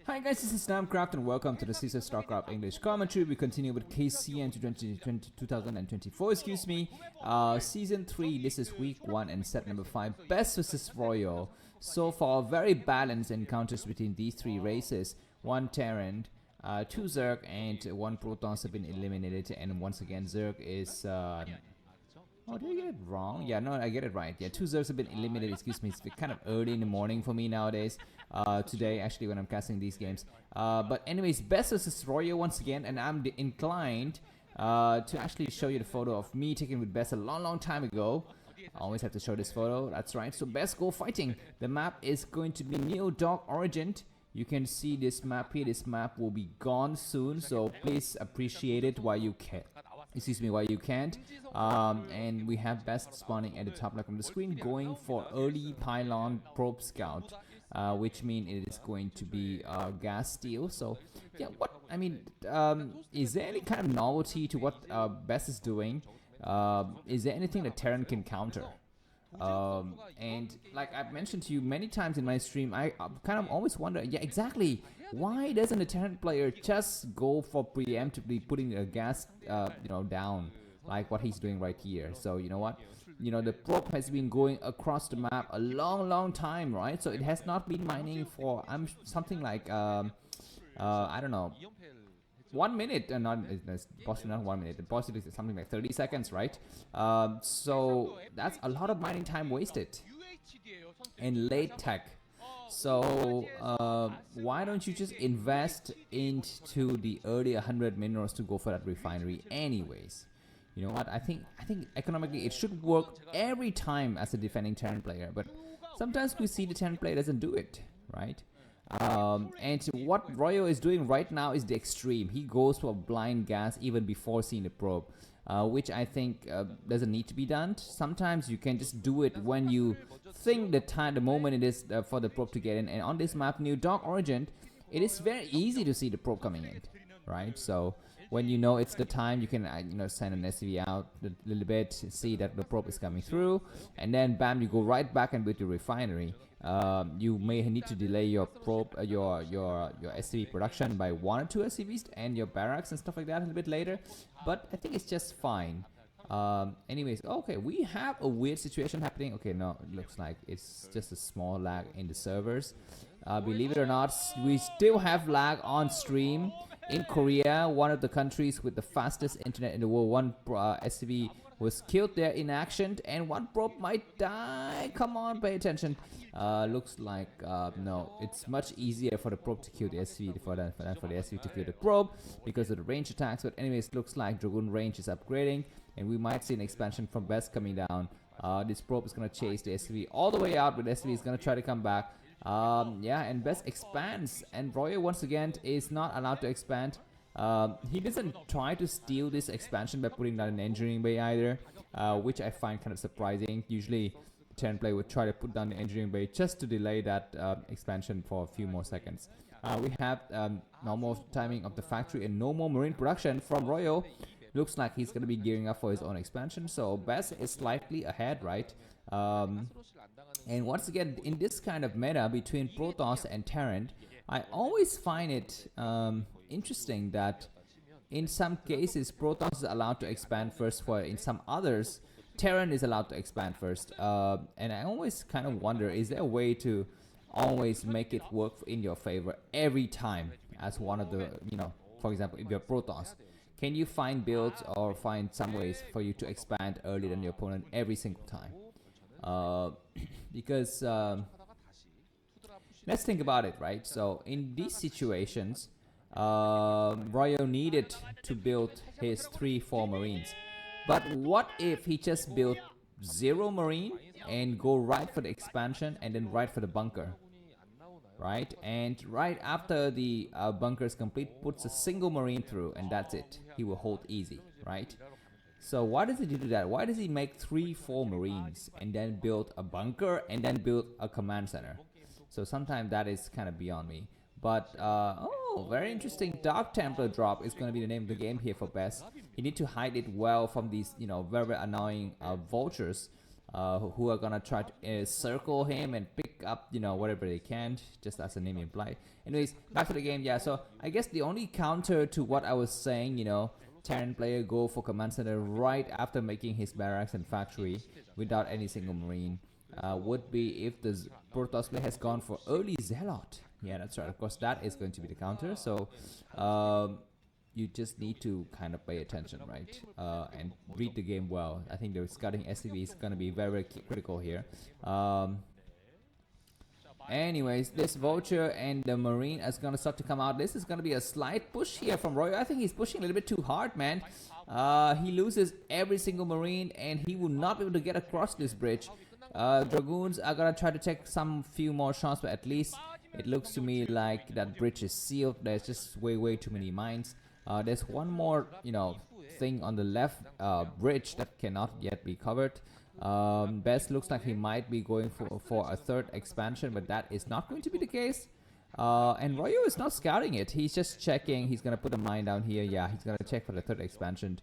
Hi guys, this is Namcraft and welcome to the Season Starcraft English commentary. We continue with KCM to 2024, excuse me. Season 3, this is week 1 and set number 5, Best vs Royal. So far, very balanced encounters between these three races. 1 Terran, 2 Zerg and 1 Protons have been eliminated, and once again Zerg is... oh, did I get it wrong? Yeah, no, I get it right. Yeah, 2 Zergs have been eliminated, excuse me. It's kind of early in the morning for me nowadays. Today, actually, when I'm casting these games. But anyways, Best vs Royal once again, and I'm inclined to actually show you the photo of me taken with Best a long time ago. I always have to show this photo, that's right. So Best go fighting. The map is going to be Neo Dog Origin. You can see this map here. This map will be gone soon, so please appreciate it while you can. Excuse me, while you can't. And we have Best spawning at the top left of the screen, going for early pylon probe scout, which means it is going to be gas steal. So yeah, what I mean, is there any kind of novelty to what Best is doing? Is there anything that Terran can counter? And like I've mentioned to you many times in my stream, I kind of always wonder, yeah, exactly, why doesn't a Terran player just go for preemptively putting a gas, down, like what he's doing right here? So you know what, the probe has been going across the map a long time, right? So it has not been mining for something like I don't know, 1 minute, and not it's possibly not 1 minute, possibly something like 30 seconds, right? So that's a lot of mining time wasted in late tech. So why don't you just invest into the early 100 minerals to go for that refinery anyways? You know what, I think economically it should work every time as a defending Terran player, but sometimes we see the Terran player doesn't do it, right? And what Royal is doing right now is the extreme. He goes for blind gas even before seeing the probe, which I think doesn't need to be done. Sometimes you can just do it when you think the moment it is for the probe to get in. And on this map, New Dog Origin, it is very easy to see the probe coming in, right? So when you know it's the time, you can send an SCV out a little bit, see that the probe is coming through, and then bam, you go right back and with your refinery. You may need to delay your probe, your SCV production by 1 or 2 SCVs and your barracks and stuff like that a little bit later, but I think it's just fine. Anyways, okay, we have a weird situation happening. Okay, no, it looks like it's just a small lag in the servers. Believe it or not, we still have lag on stream. In Korea, one of the countries with the fastest internet in the world, one SCV was killed there in action, and one probe might die. Come on, pay attention. Looks like no, it's much easier for the probe to kill the SCV than for the SCV to kill the probe because of the range attacks. But anyways, looks like Dragoon range is upgrading, and we might see an expansion from Best coming down. This probe is gonna chase the SCV all the way out, but the SCV is gonna try to come back. Yeah, and Best expands, and Royal once again is not allowed to expand. He doesn't try to steal this expansion by putting down an engineering bay either, which I find kind of surprising. Usually Terran player would try to put down the engineering bay just to delay that expansion for a few more seconds. We have normal timing of the factory and no more marine production from Royal. Looks like he's going to be gearing up for his own expansion, so Best is slightly ahead, right? And once again, in this kind of meta between Protoss and Terran, I always find it interesting that in some cases Protoss is allowed to expand first, for in some others Terran is allowed to expand first. And I always kind of wonder, is there a way to always make it work in your favor every time as one of the, for example, if you're Protoss, can you find builds or find some ways for you to expand earlier than your opponent every single time? Because let's think about it, right? So in these situations, Royal needed to build his 3-4 Marines. But what if he just built 0 Marine and go right for the expansion and then right for the bunker? Right? And right after the bunker is complete, puts a single Marine through, and that's it. He will hold easy, right? So why does he do that? Why does he make 3-4 Marines and then build a bunker and then build a command center? So sometimes that is kind of beyond me. But, oh, very interesting. Dark Templar drop is going to be the name of the game here for Best. You need to hide it well from these, very annoying vultures. who are gonna try to circle him and pick up, you know, whatever they can, just as the name implies. Anyways, back to the game. Yeah, so I guess the only counter to what I was saying, you know, Terran player go for command center right after making his barracks and factory without any single marine, would be if the Protoss player has gone for early Zealot. Yeah, that's right. Of course, that is going to be the counter. So you just need to kind of pay attention, right? And read the game well. I think the scouting SCV is going to be very, very critical here. Anyways, this Vulture and the Marine is going to start to come out. This is going to be a slight push here from Royal. I think he's pushing a little bit too hard, man. He loses every single Marine and he will not be able to get across this bridge. Dragoons are going to try to take some few more shots, but at least it looks to me like that bridge is sealed. There's just way too many mines. There's one more, you know, thing on the left bridge that cannot yet be covered. Best looks like he might be going for a third expansion, but that is not going to be the case. And Royo is not scouting it. He's just checking. He's gonna put a mine down here. Yeah, he's gonna check for the third expansion.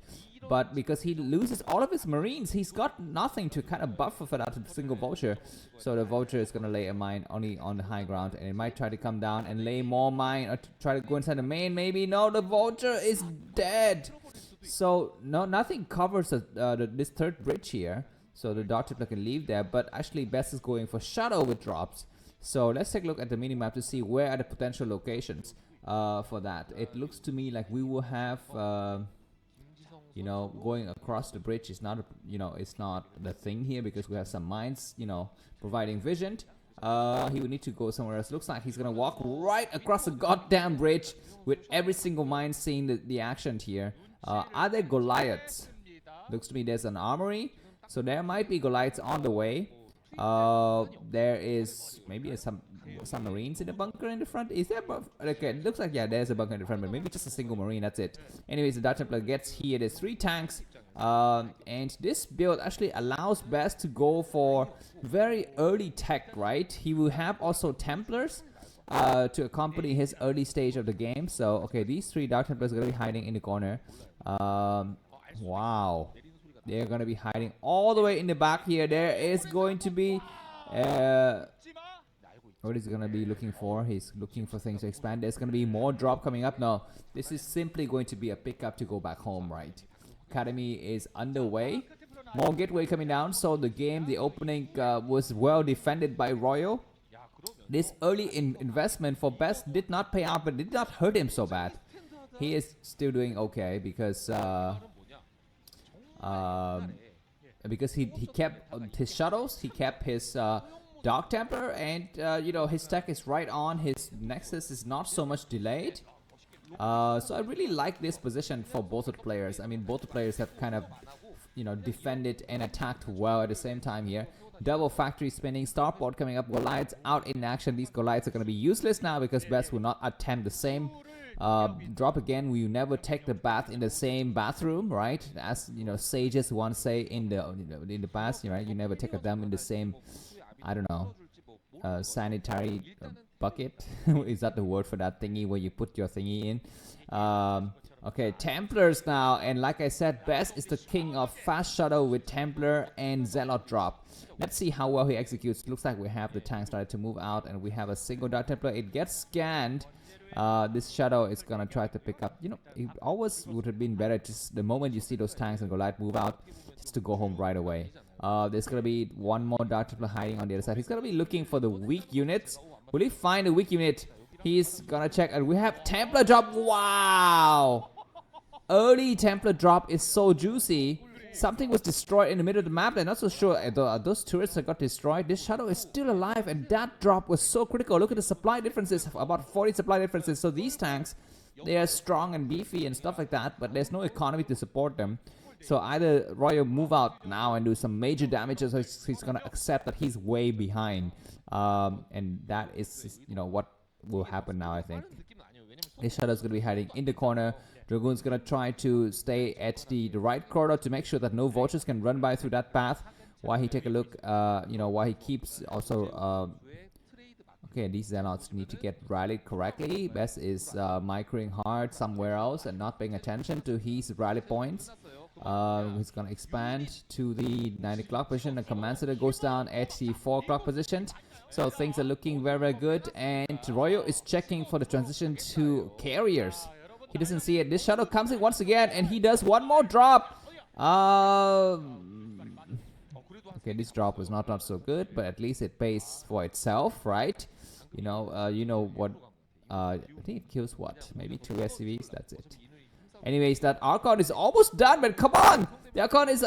But because he loses all of his marines, he's got nothing to kind of buffer for that single vulture. So the vulture is gonna lay a mine only on the high ground, and it might try to come down and lay more mine, or try to go inside the main. Maybe no, the vulture is dead. So no, nothing covers this third bridge here. So the Dark Templar can leave there, but actually Best is going for Shadow with drops. So let's take a look at the minimap to see where are the potential locations for that. It looks to me like we will have, you know, going across the bridge is not, you know, it's not the thing here because we have some mines, you know, providing vision. He would need to go somewhere else. Looks like he's gonna walk right across the goddamn bridge with every single mine seeing the action here. Are there Goliaths? Looks to me there's an armory. So there might be Goliaths on the way. There is maybe some Marines in the bunker in the front. Is there? Okay, it looks like, yeah, there's a bunker in the front, but maybe just a single Marine. That's it. Anyways, the Dark Templar gets here. There's 3 tanks. And this build actually allows Best to go for very early tech, right? He will have also Templars to accompany his early stage of the game. So, okay, these 3 Dark Templars are going to be hiding in the corner. Wow. They're going to be hiding all the way in the back here. There is going to be... what is he going to be looking for? He's looking for things to expand. There's going to be more drop coming up. No, this is simply going to be a pickup to go back home, right? Academy is underway. More gateway coming down. So the game, the opening was well defended by Royal. This early investment for Best did not pay out, but did not hurt him so bad. He is still doing okay because he kept his shuttles, he kept his Dark Templar, and you know, his tech is right on. His Nexus is not so much delayed. So I really like this position for both of the players. I mean, both the players have kind of, you know, defended and attacked well at the same time here. Double factory spinning, starport coming up, Goliaths out in action. These Goliaths are going to be useless now because Best will not attempt the same drop again. We never take the bath in the same bathroom, right? As you know, sages once say in the past, right? You never take a dump in the same, I don't know, sanitary bucket. Is that the word for that thingy where you put your thingy in? Okay, Templars now, and like I said, Best is the king of fast shuttle with Templar and Zealot drop. Let's see how well he executes. Looks like we have the tank started to move out, and we have a single Dark Templar. It gets scanned. This shadow is gonna try to pick up. You know, it always would have been better just the moment you see those tanks and Goliath move out, just to go home right away. There's gonna be one more Dark Templar hiding on the other side. He's gonna be looking for the weak units. Will he find a weak unit? He's gonna check, and we have Templar drop. Wow! Early Templar drop is so juicy. Something was destroyed in the middle of the map. I'm not so sure those turrets that got destroyed. This shadow is still alive, and that drop was so critical. Look at the supply differences, about 40 supply differences. So these tanks, they are strong and beefy and stuff like that, but there's no economy to support them. So either Royal move out now and do some major damages, or he's gonna accept that he's way behind, and that is, you know, what will happen now. I think this shadow's gonna be hiding in the corner. Dragoon's gonna try to stay at the right corridor to make sure that no vultures can run by through that path. While he take a look, you know, while he keeps also. Okay, these Zealots need to get rallied correctly. Best is microing hard somewhere else and not paying attention to his rally points. He's gonna expand to the 9 o'clock position. The command center goes down at the 4 o'clock position. So things are looking very, very good. And Royo is checking for the transition to carriers. He doesn't see it. This shuttle comes in once again, and he does one more drop. Okay, this drop was not so good, but at least it pays for itself, right? You know what? I think it kills what? Maybe 2 SCVs. That's it. Anyways, that Archon is almost done, but come on! The Archon is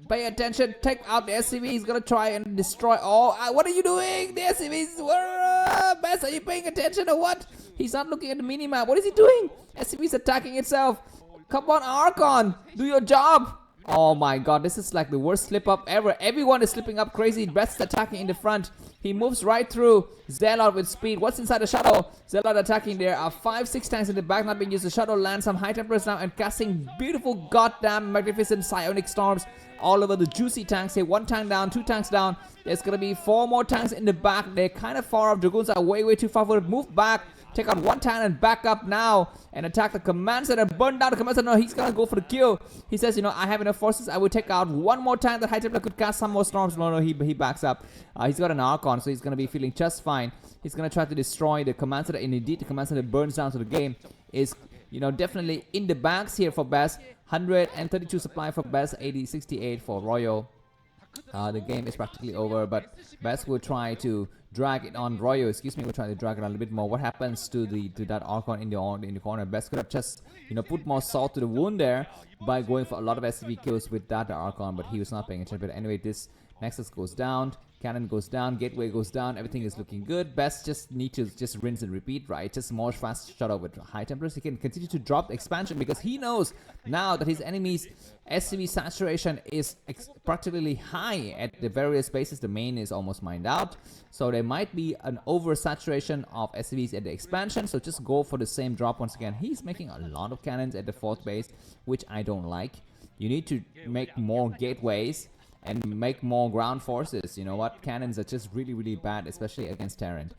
pay attention. Take out the SCV. He's gonna try and destroy all. What are you doing? The SCVs. Best, are you paying attention or what? He's not looking at the minimap. What is he doing? SCV's attacking itself. Come on, Archon, do your job. Oh my god, this is like the worst slip up ever. Everyone is slipping up crazy. Best attacking in the front. He moves right through. Zelle with speed. What's inside the shuttle? Zelle attacking. There are 5-6 tanks in the back not being used. The shuttle lands some high temperatures now and casting beautiful, goddamn, magnificent psionic storms all over the juicy tanks here. 1 tank down, 2 tanks down. There's gonna be 4 more tanks in the back. They're kind of far off. Dragoons are way too far forward. Move back. Take out 1 tank and back up now and attack the command center. Burn down the command center. No, he's gonna go for the kill. He says, you know, I have enough forces. I will take out 1 more tank. That high templar could cast some more storms. No, he backs up. He's got an Archon, so he's gonna be feeling just fine. He's gonna try to destroy the command center, and indeed the command center burns down. So the game is, you know, definitely in the bags here for Best. 132 supply for Best, 68 for Royo. The game is practically over, but Best will try to drag it on. Royo, excuse me, will try to drag it on a little bit more. What happens to that Archon in the corner? Best could have just, you know, put more salt to the wound there by going for a lot of SCV kills with that Archon, but he was not paying attention. But anyway, this Nexus goes down, Cannon goes down, Gateway goes down, everything is looking good. Best just need to just rinse and repeat, right? Just more fast shuttle with high temperatures. He can continue to drop expansion because he knows now that his enemy's SCV saturation is practically high at the various bases. The main is almost mined out, so there might be an oversaturation of SCVs at the expansion, so just go for the same drop once again. He's making a lot of cannons at the 4th base, which I don't like. You need to make more gateways and make more ground forces. You know what? Cannons are just really bad, especially against Terran.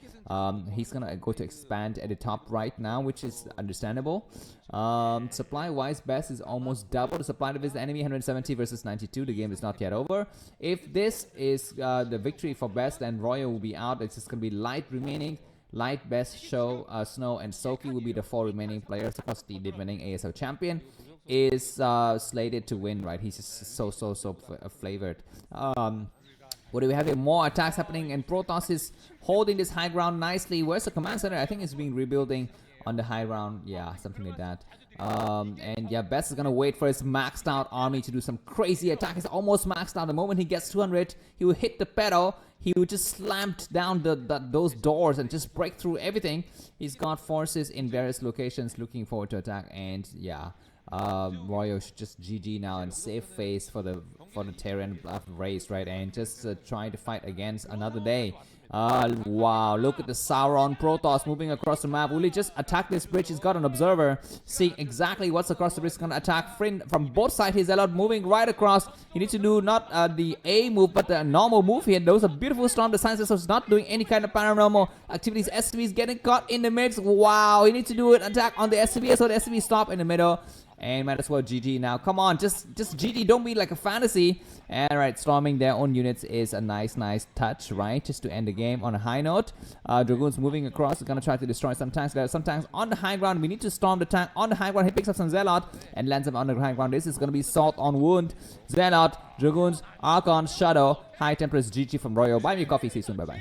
He's gonna go to expand at the top right now, which is understandable. Supply wise, Best is almost double the supply of his enemy, 170 versus 92. The game is not yet over. If this is the victory for Best, then Royo will be out. It's just gonna be Light remaining. Light, Best, Show, Snow, and Soki will be the 4 remaining players. Of course, the defending ASL champion is slated to win, right? He's just so flavored. What do we have here? More attacks happening, and Protoss is holding this high ground nicely. Where's the command center? I think it's being rebuilding on the high ground. Yeah, something like that. And yeah, Best is gonna wait for his maxed out army to do some crazy attack. He's almost maxed out. The moment he gets 200, he will hit the pedal. He will just slam down those doors and just break through everything. He's got forces in various locations looking forward to attack, and yeah. Royo should just GG now and save face for the Terran race, right? And just trying to fight against another day. Wow, look at the Sauron Protoss moving across the map. Will he just attack this bridge? He's got an observer seeing exactly what's across the bridge. He's gonna attack from both sides. He's allowed moving right across. He needs to do not the A move, but the normal move here. Those are beautiful storm. The science is not doing any kind of paranormal activities. SCV is getting caught in the mix. Wow, he needs to do an attack on the SCV, so the SCV stop in the middle. And might as well GG now. Come on, just GG. Don't be like a fantasy. Alright, storming their own units is a nice touch, right? Just to end the game on a high note. Dragoons moving across. They're gonna try to destroy some tanks. There are some tanks on the high ground. We need to storm the tank on the high ground. He picks up some Zealot and lands them on the high ground. This is gonna be salt on wound. Zealot, Dragoons, Archon, Shadow, high temperatures. GG from Royo. Buy me coffee. See you soon. Bye bye.